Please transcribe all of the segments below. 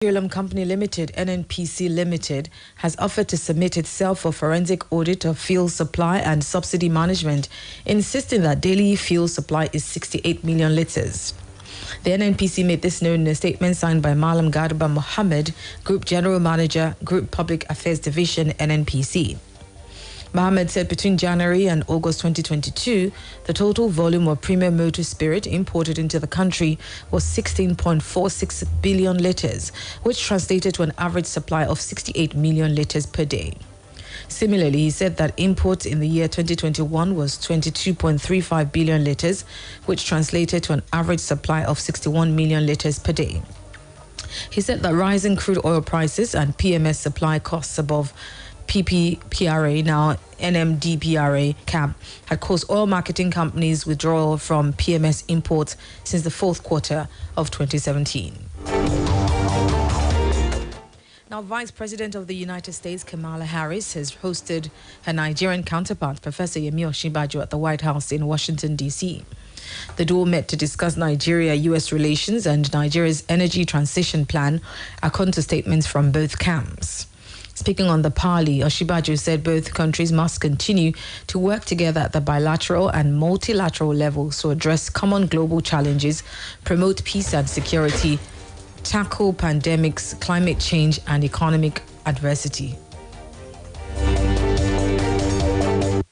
Petroleum Company Limited, NNPC Limited, has offered to submit itself for forensic audit of fuel supply and subsidy management, insisting that daily fuel supply is 68 million litres. The NNPC made this known in a statement signed by Malam Garba Mohammed, Group General Manager, Group Public Affairs Division, NNPC. Mohammed said between January and August 2022, the total volume of premium motor spirit imported into the country was 16.46 billion litres, which translated to an average supply of 68 million litres per day. Similarly, he said that imports in the year 2021 was 22.35 billion litres, which translated to an average supply of 61 million litres per day. He said that rising crude oil prices and PMS supply costs above PPPRA, now NMDPRA cap, had caused oil marketing companies withdrawal from PMS imports since the fourth quarter of 2017. Now, Vice President of the United States, Kamala Harris, has hosted her Nigerian counterpart, Professor Yemi Osinbajo, at the White House in Washington, D.C. The duo met to discuss Nigeria-U.S. relations and Nigeria's energy transition plan, according to statements from both camps. Speaking on the parley, Osinbajo said both countries must continue to work together at the bilateral and multilateral levels to address common global challenges, promote peace and security, tackle pandemics, climate change, and economic adversity.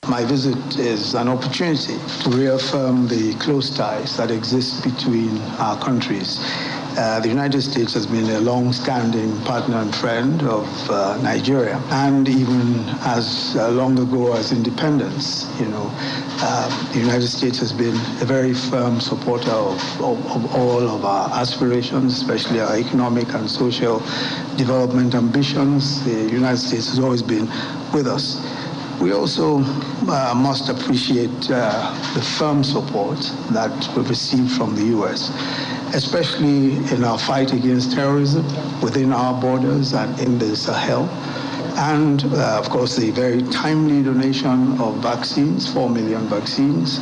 My visit is an opportunity to reaffirm the close ties that exist between our countries. The United States has been a long-standing partner and friend of Nigeria, and even as long ago as independence, the United States has been a very firm supporter of all of our aspirations, especially our economic and social development ambitions. The United States has always been with us. We also must appreciate the firm support that we've received from the U.S., especially in our fight against terrorism within our borders and in the Sahel. And, of course, the very timely donation of vaccines, 4 million vaccines,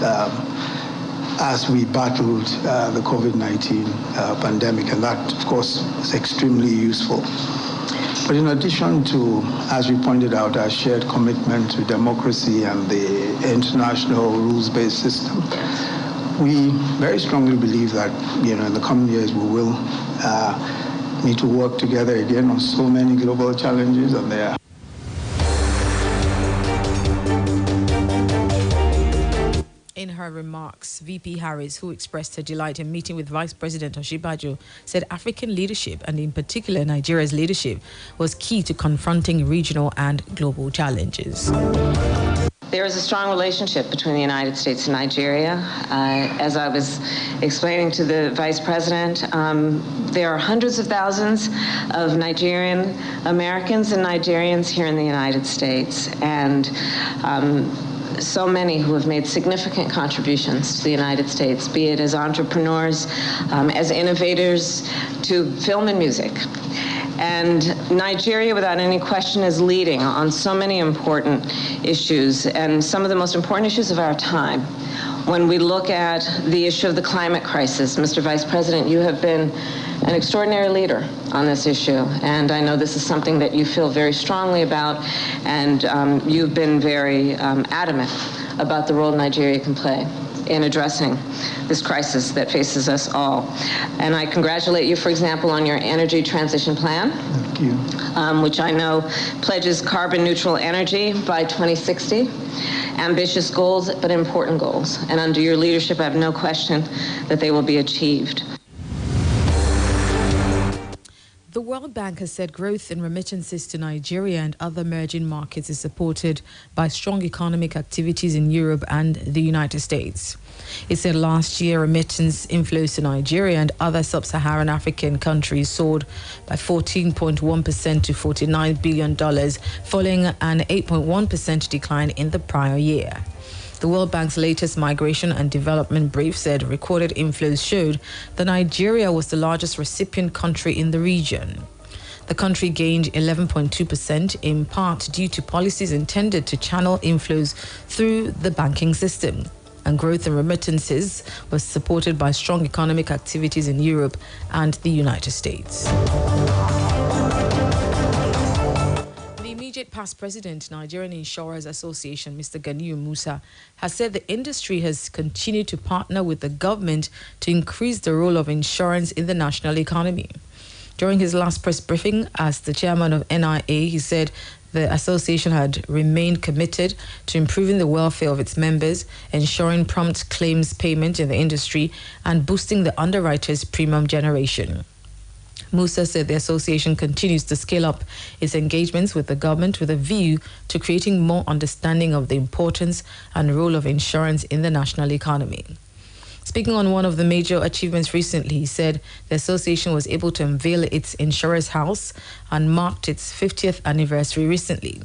as we battled the COVID-19 pandemic. And that, of course, is extremely useful. But in addition to, as we pointed out, our shared commitment to democracy and the international rules-based system, we very strongly believe that, in the coming years we will need to work together again on so many global challenges, and there. In her remarks, VP Harris, who expressed her delight in meeting with Vice President Osinbajo, said African leadership, and in particular Nigeria's leadership, was key to confronting regional and global challenges. There is a strong relationship between the United States and Nigeria. As I was explaining to the Vice President, there are hundreds of thousands of Nigerian Americans and Nigerians here in the United States, and so many who have made significant contributions to the United States, be it as entrepreneurs, as innovators, to film and music. And Nigeria, without any question, is leading on so many important issues, and some of the most important issues of our time. When we look at the issue of the climate crisis, Mr. Vice President, you have been an extraordinary leader on this issue, and I know this is something that you feel very strongly about, and you've been very adamant about the role Nigeria can play in addressing this crisis that faces us all. And I congratulate you, for example, on your energy transition plan. Thank you. Which I know pledges carbon neutral energy by 2060. Ambitious goals, but important goals. And under your leadership, I have no question that they will be achieved. The World Bank has said growth in remittances to Nigeria and other emerging markets is supported by strong economic activities in Europe and the United States. It said last year remittance inflows to Nigeria and other sub-Saharan African countries soared by 14.1% to $49 billion, following an 8.1% decline in the prior year. The World Bank's latest migration and development brief said recorded inflows showed that Nigeria was the largest recipient country in the region. The country gained 11.2%, in part due to policies intended to channel inflows through the banking system. and growth in remittances was supported by strong economic activities in Europe and the United States. The immediate past president, Nigerian Insurers Association, Mr. Ganiyu Musa, has said the industry has continued to partner with the government to increase the role of insurance in the national economy. During his last press briefing as the chairman of NIA, he said the association had remained committed to improving the welfare of its members, ensuring prompt claims payment in the industry, and boosting the underwriters' premium generation. Musa said the association continues to scale up its engagements with the government with a view to creating more understanding of the importance and role of insurance in the national economy. Speaking on one of the major achievements recently, he said the association was able to unveil its insurer's house and marked its 50th anniversary recently.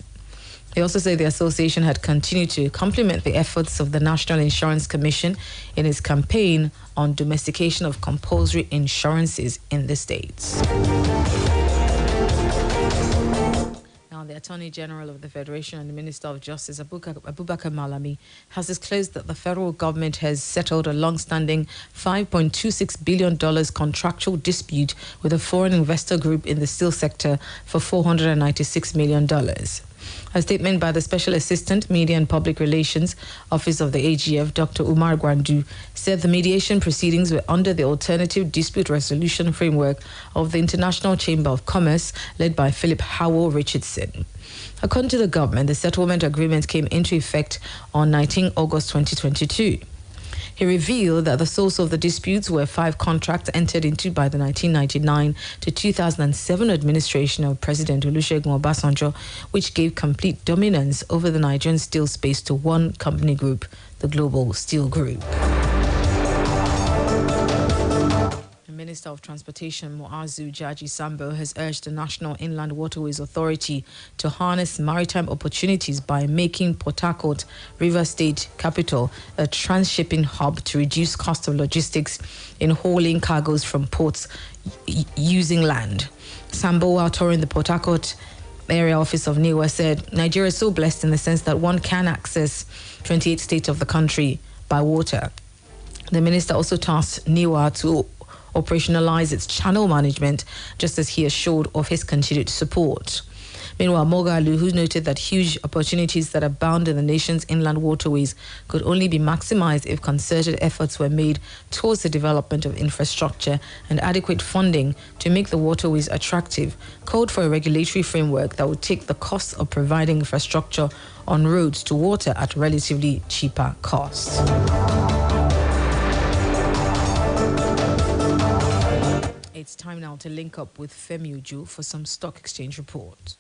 He also said the association had continued to complement the efforts of the National Insurance Commission in its campaign on domestication of compulsory insurances in the states. The Attorney General of the Federation and the Minister of Justice, Abubakar Malami, has disclosed that the federal government has settled a long-standing $5.26 billion contractual dispute with a foreign investor group in the steel sector for $496 million. A statement by the Special Assistant, Media and Public Relations Office of the AGF, Dr. Umar Gwandu, said the mediation proceedings were under the Alternative Dispute Resolution Framework of the International Chamber of Commerce, led by Philip Howell Richardson. According to the government, the settlement agreement came into effect on 19 August 2022. He revealed that the source of the disputes were 5 contracts entered into by the 1999 to 2007 administration of President Olusegun Obasanjo, which gave complete dominance over the Nigerian steel space to one company group, the Global Steel Group. Minister of Transportation Muazu Jaji Sambo has urged the National Inland Waterways Authority to harness maritime opportunities by making Port Harcourt, River State capital, a transshipping hub to reduce cost of logistics in hauling cargoes from ports using land. Sambo, while touring the Port Harcourt area office of NIWA, said Nigeria is so blessed in the sense that one can access 28 states of the country by water. The minister also tasked NIWA to operationalize its channel management, just as he assured of his continued support. Meanwhile, Mogalu, who noted that huge opportunities that abound in the nation's inland waterways could only be maximized if concerted efforts were made towards the development of infrastructure and adequate funding to make the waterways attractive, called for a regulatory framework that would take the cost of providing infrastructure on roads to water at relatively cheaper costs. It's time now to link up with Femi Ojo for some stock exchange reports.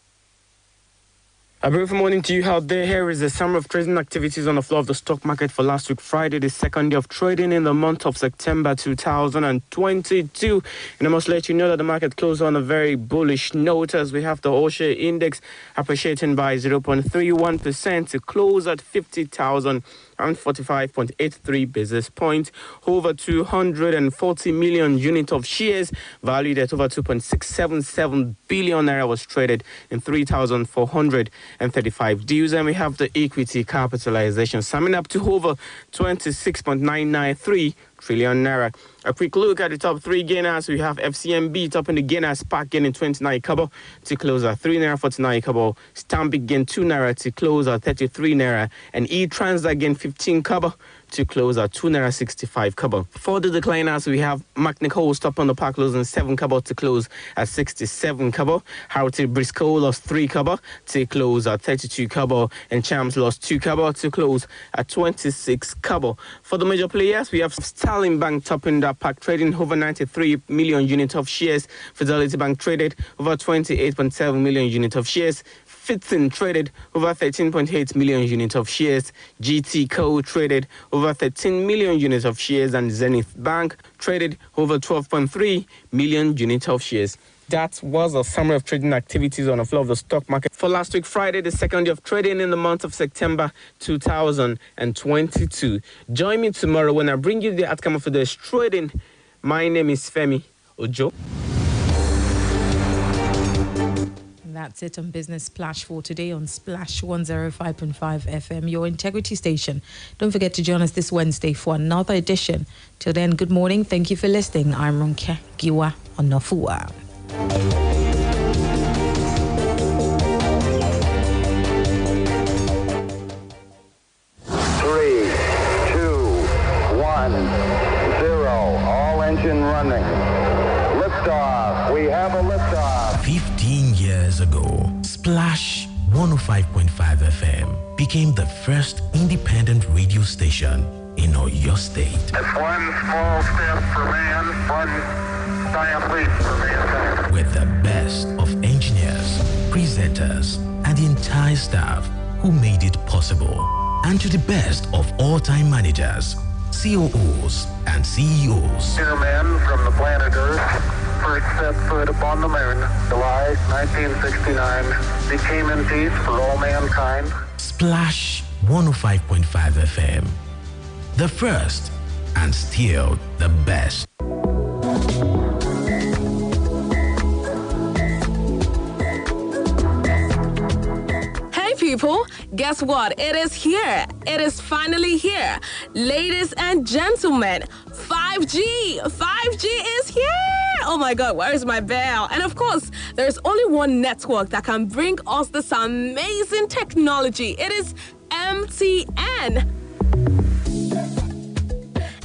A beautiful morning to you out there. Here is the summary of trading activities on the floor of the stock market for last week, Friday, the second day of trading in the month of September 2022. And I must let you know that the market closed on a very bullish note as we have the All-Share Index appreciating by 0.31% to close at 50,045.83 basis points. Over 240 million units of shares valued at over 2.677 billion naira was traded in 3,435 deals, and we have the equity capitalization summing up to over 26.993 trillion naira. A quick look at the top 3 gainers. We have FCMB top in the gainers, Spark gaining 29 kobo to close at 3 naira 49 kobo. Stanbic gain 2 naira to close at 33 naira, and E-Trans gain 15 kobo to close at 2 naira 65 kobo. For the decliners, we have Magnic Host up on the park closing 7 kobo to close at 67 kobo. Heritage Briscoe lost 3 kobo to close at 32 kobo, and Champs lost 2 kobo to close at 26 kobo. For the major players, we have Sterling Bank topping the pack, trading over 93 million units of shares. Fidelity Bank traded over 28.7 million units of shares. Fitson traded over 13.8 million units of shares. GT Co traded over 13 million units of shares, and Zenith Bank traded over 12.3 million units of shares. That was a summary of trading activities on the floor of the stock market for last week, Friday, the second day of trading in the month of September 2022. Join me tomorrow when I bring you the outcome of today's trading. My name is Femi Ojo. That's it on Business Splash for today on Splash 105.5 FM, your integrity station. Don't forget to join us this Wednesday for another edition. Till then, good morning. Thank you for listening. I'm Ronke Giwa Onafuwa. 3, 2, 1, 0. All engine running. Liftoff. We have a liftoff. 15 years ago, Splash 105.5 FM became the first independent radio station in Oyo State. It's one small step for man, one giant leap for mankind. With the best of engineers, presenters, and the entire staff who made it possible. And to the best of all-time managers, COOs, and CEOs. Dear men from the planet Earth, first set foot upon the moon, July 1969, became in peace for all mankind. Splash 105.5 FM. The first and still the best. People, guess what? It is here. It is finally here. Ladies and gentlemen, 5G. 5G is here. Oh my God, where is my bell? And of course, there's only one network that can bring us this amazing technology. It is MTN.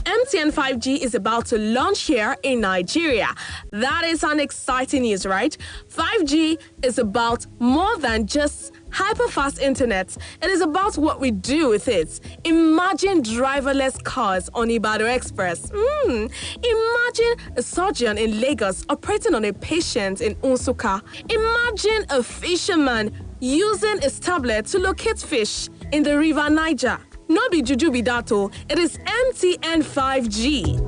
MTN 5G is about to launch here in Nigeria. That is an exciting news, right? 5G is about more than just hyper-fast internet. It is about what we do with it. Imagine driverless cars on Ibadan Express. Imagine a surgeon in Lagos operating on a patient in Unsuka. Imagine a fisherman using his tablet to locate fish in the river Niger. No be juju be that, it is MTN 5G.